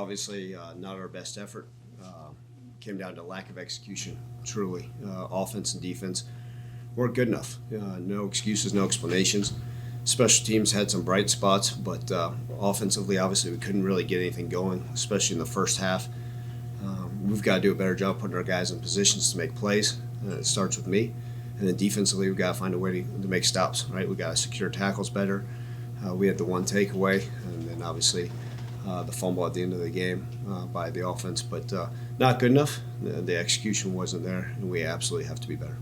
obviously not our best effort. Came down to lack of execution, truly. Offense and defense weren't good enough. No excuses, no explanations. Special teams had some bright spots, but offensively, obviously, we couldn't really get anything going, especially in the first half. We've got to do a better job putting our guys in positions to make plays. It starts with me. And then defensively, we've got to find a way to make stops, right? We've got to secure tackles better. We had the one takeaway, and then obviously the fumble at the end of the game by the offense, but not good enough. The execution wasn't there, and we absolutely have to be better.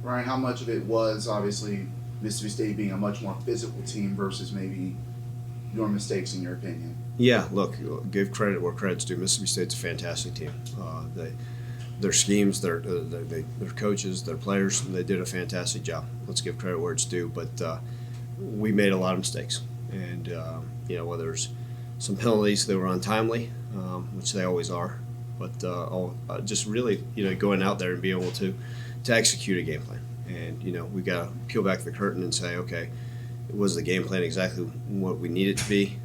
Ryan, how much of it was obviously Mississippi State being a much more physical team versus maybe your mistakes, in your opinion? Yeah, look, give credit where credit's due. Mississippi State's a fantastic team. Their schemes, their coaches, their players, they did a fantastic job. Let's give credit where it's due. But we made a lot of mistakes, and whether it's some penalties that were untimely, which they always are, but just really going out there and being able to execute a game plan. And we got to peel back the curtain and say, okay, was the game plan exactly what we need it to be?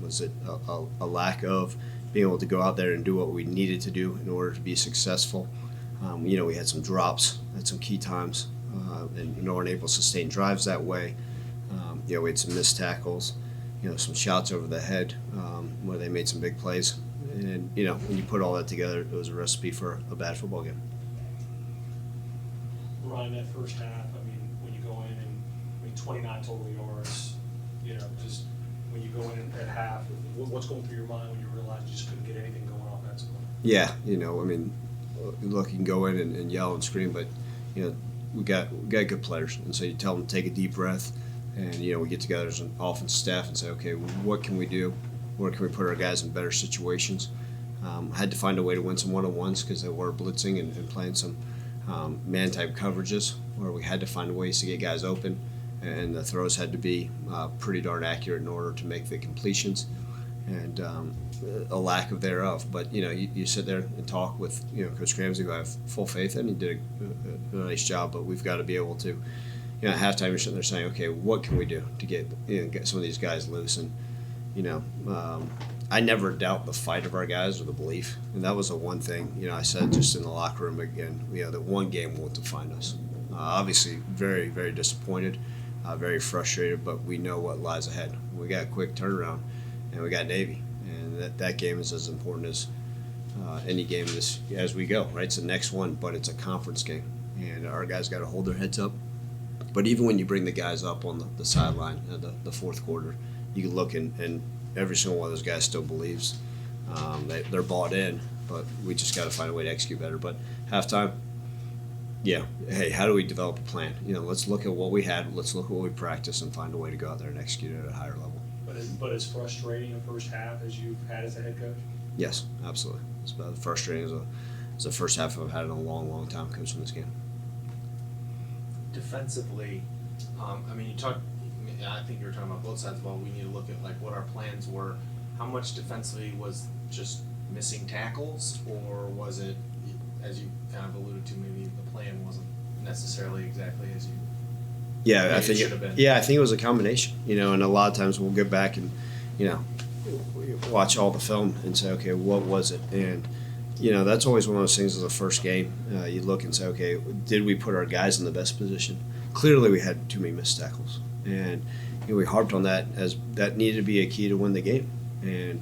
Was it a lack of being able to go out there and do what we needed to do in order to be successful? We had some drops at some key times, and weren't able to sustain drives that way. We had some missed tackles, some shots over the head where they made some big plays. And, when you put all that together, it was a recipe for a bad football game. Ryan, that first half, when you go in and 29 total yards, just when you go in at half, what's going through your mind when you realize you just couldn't get anything going offensively? Yeah, look, you can go in and yell and scream, but, we got good players. And so you tell them to take a deep breath, and, we get together as an offensive staff and say, okay, what can we do? Where can we put our guys in better situations? Had to find a way to win some one-on-ones because they were blitzing and playing some man-type coverages where we had to find ways to get guys open, and the throws had to be pretty darn accurate in order to make the completions, and a lack of thereof. But, you sit there and talk with, Coach Ramsey, who I have full faith in. He did a nice job, but we've got to be able to, at halftime you're sitting there saying, okay, what can we do to get some of these guys loose? And, I never doubt the fight of our guys or the belief. And that was the one thing, I said just in the locker room again, that one game won't define us. Obviously, very, very disappointed, very frustrated, but we know what lies ahead. We got a quick turnaround, and we got Navy. And that game is as important as any game as we go, right? It's the next one, but it's a conference game. And our guys got to hold their heads up. But even when you bring the guys up on the sideline, the fourth quarter, you can look and every single one of those guys still believes. They're bought in, but we just got to find a way to execute better. But halftime, hey, how do we develop a plan? Let's look at what we had, let's look at what we practiced, and find a way to go out there and execute it at a higher level. But as frustrating a first half as you've had as a head coach? Yes, absolutely. It's about as frustrating as the first half I've had in a long, long time coaching this game. Defensively, you talked. I think you were talking about both sides of the ball. We need to look at what our plans were. How much defensively was just missing tackles, or was it, as you kind of alluded to, maybe the plan wasn't necessarily exactly as you? Yeah, I think it should have been. Yeah, I think it was a combination. And a lot of times we'll get back and watch all the film and say, okay, what was it? And that's always one of those things as a first game. You look and say, okay, did we put our guys in the best position? Clearly, we had too many missed tackles. And we harped on that as that needed to be a key to win the game. And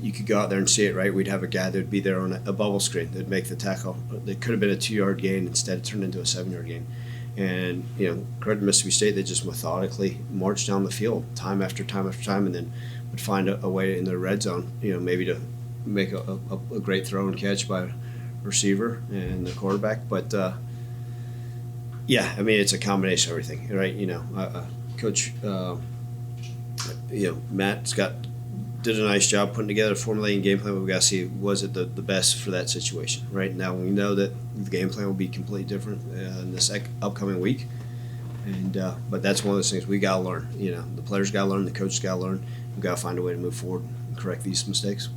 you could go out there and see it, right? We'd have a guy that would be there on a bubble screen that'd make the tackle. It could have been a 2-yard gain. Instead, it turned into a 7-yard gain. And, credit to Mississippi State, they just methodically marched down the field time after time after time, and then would find a way in the red zone, maybe to make a great throw and catch by a receiver and the quarterback. But, it's a combination of everything, right? Coach, Matt did a nice job putting together a formulating game plan. But we got to see, was it the best for that situation, right? Now we know that the game plan will be completely different in this upcoming week, and but that's one of those things we got to learn. The players got to learn, the coaches got to learn. We got to find a way to move forward and correct these mistakes.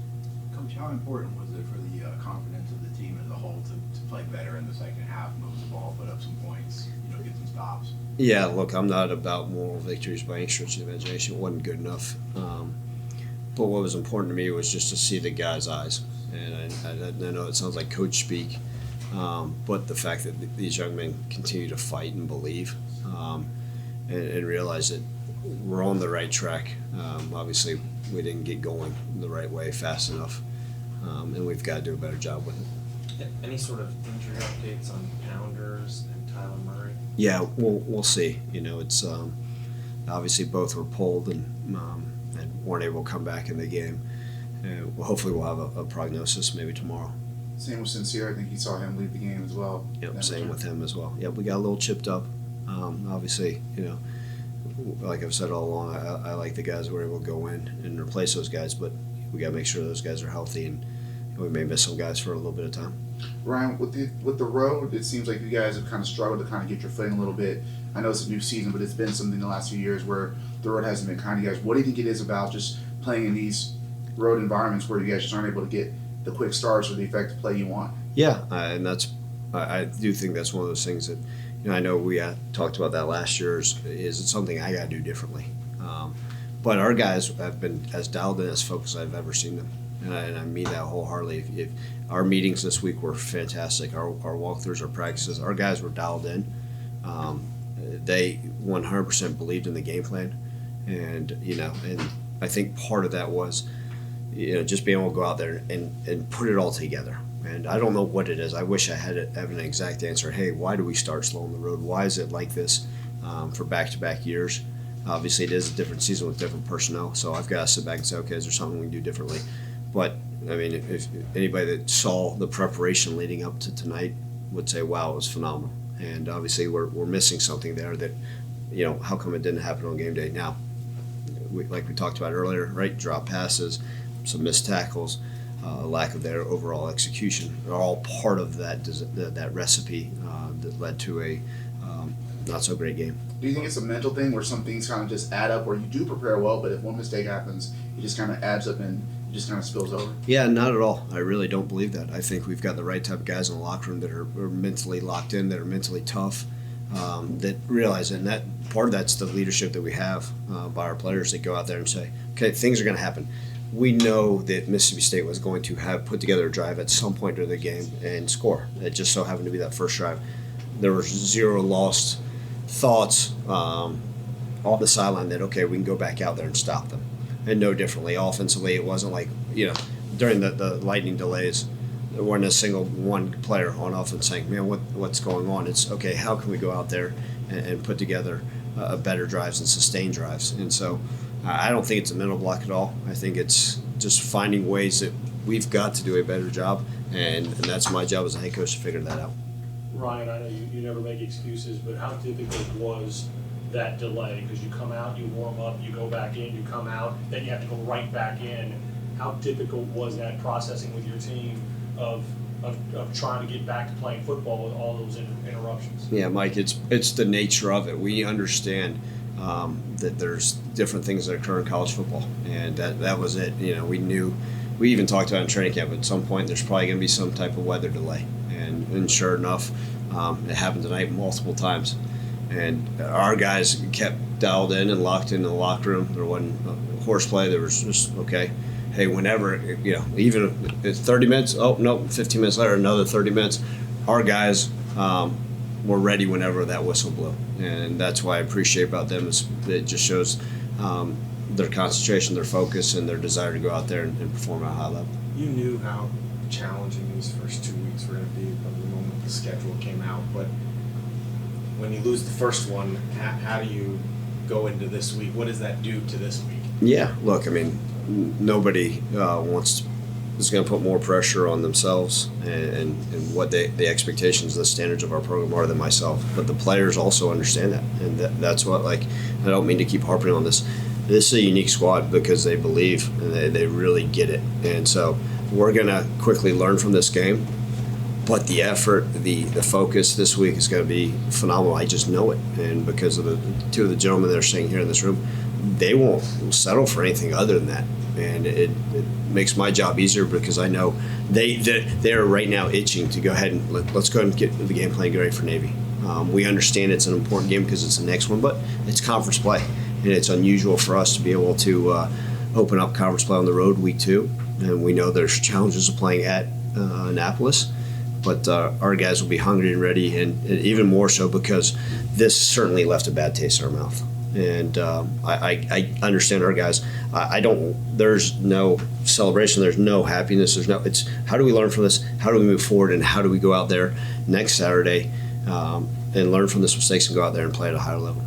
Coach, how important was it for the confidence of the team as a whole to play better in the second half, move the ball, put up some points, get some stops? Yeah, look, I'm not about moral victories by any stretch of the imagination. It wasn't good enough. But what was important to me was just to see the guys' eyes. And I know it sounds like coach speak, but the fact that these young men continue to fight and believe, and realize that we're on the right track. Obviously, we didn't get going the right way fast enough, and we've got to do a better job with it. Any sort of injury updates on Pounders and Tyler Murray? Yeah, we'll see. You know, it's obviously both were pulled and weren't able to come back in the game. Well, hopefully we'll have a prognosis maybe tomorrow. Same with Sincere. I think you saw him leave the game as well. Yep, same with him as well. Yep, we got a little chipped up. Obviously, you know, like I've said all along, I like the guys who were able to go in and replace those guys, but we got to make sure those guys are healthy, and we may miss some guys for a little bit of time. Ryan, with the road, it seems like you guys have kind of struggled to kind of get your footing a little bit. I know it's a new season, but it's been something the last few years where the road hasn't been kind to you guys. What do you think it is about just playing in these road environments where you guys just aren't able to get the quick starts or the effective play you want? Yeah, and I do think that's one of those things that, you know, I know we talked about that last year. Is it something I got to do differently? But our guys have been as dialed in, as focused as I've ever seen them, and I mean that wholeheartedly. If our meetings this week were fantastic, our walkthroughs, our practices, our guys were dialed in. They 100% believed in the game plan, and I think part of that was, just being able to go out there and put it all together. And I don't know what it is. I wish I had an exact answer. Hey, why do we start slow on the road? Why is it like this for back-to-back years? Obviously, it is a different season with different personnel, so I've got to sit back and say, okay, is there something we can do differently? But, I mean, if anybody that saw the preparation leading up to tonight would say, wow, it was phenomenal. And obviously we're missing something there that, how come it didn't happen on game day? Now, like we talked about earlier, right, drop passes, some missed tackles, lack of their overall execution are all part of that recipe that led to a not so great game. Do you think it's a mental thing where some things kind of just add up, where you do prepare well, but if one mistake happens, it just kind of adds up and it just kind of spills over? Yeah, not at all. I really don't believe that. I think we've got the right type of guys in the locker room that are mentally locked in, that are mentally tough, that realize it. And that part of that's the leadership that we have by our players that go out there and say, okay, things are going to happen. We know that Mississippi State was going to have put together a drive at some point during the game and score. It just so happened to be that first drive. There were zero lost thoughts on the sideline that, okay, we can go back out there and stop them. And no differently. Offensively, it wasn't like, during the lightning delays, there wasn't a single one player on offense saying, man, what's going on? It's, okay, how can we go out there and put together better drives and sustain drives? And so I don't think it's a mental block at all. I think it's just finding ways that we've got to do a better job, and that's my job as a head coach to figure that out. Ryan, I know you never make excuses, but how difficult was that delay? Because you come out, you warm up, you go back in, you come out, then you have to go right back in. How difficult was that processing with your team of trying to get back to playing football with all those interruptions? Yeah, Mike, it's the nature of it. We understand that there's different things that occur in college football, and that was it. We knew, we even talked about in training camp, at some point there's probably going to be some type of weather delay, and sure enough, it happened tonight multiple times. And our guys kept dialed in and locked in the locker room. There wasn't horseplay. There was just, okay, hey, whenever, even if it's 30 minutes, 15 minutes later, another 30 minutes, our guys were ready whenever that whistle blew. And that's why I appreciate about them is it just shows their concentration, their focus, and their desire to go out there and perform at a high level. You knew how challenging these first 2 weeks were going to be from the moment the schedule came out, but when you lose the first one, how do you go into this week? What does that do to this week? Yeah, look, I mean, nobody is going to put more pressure on themselves and what the expectations, the standards of our program are than myself. But the players also understand that, and that's what, I don't mean to keep harping on this. This is a unique squad because they believe and they really get it. And so we're going to quickly learn from this game. But the effort, the focus this week is going to be phenomenal. I just know it. And because of the two of the gentlemen that are sitting here in this room, they won't settle for anything other than that. And it makes my job easier because I know they're right now itching to go ahead and let's go ahead and get the game plan ready for Navy. We understand it's an important game because it's the next one, but it's conference play. And it's unusual for us to be able to open up conference play on the road week 2, and we know there's challenges of playing at Annapolis. But our guys will be hungry and ready, and even more so because this certainly left a bad taste in our mouth. And I understand our guys. There's no celebration. There's no happiness. It's how do we learn from this? How do we move forward? And how do we go out there next Saturday and learn from this mistakes and go out there and play at a higher level?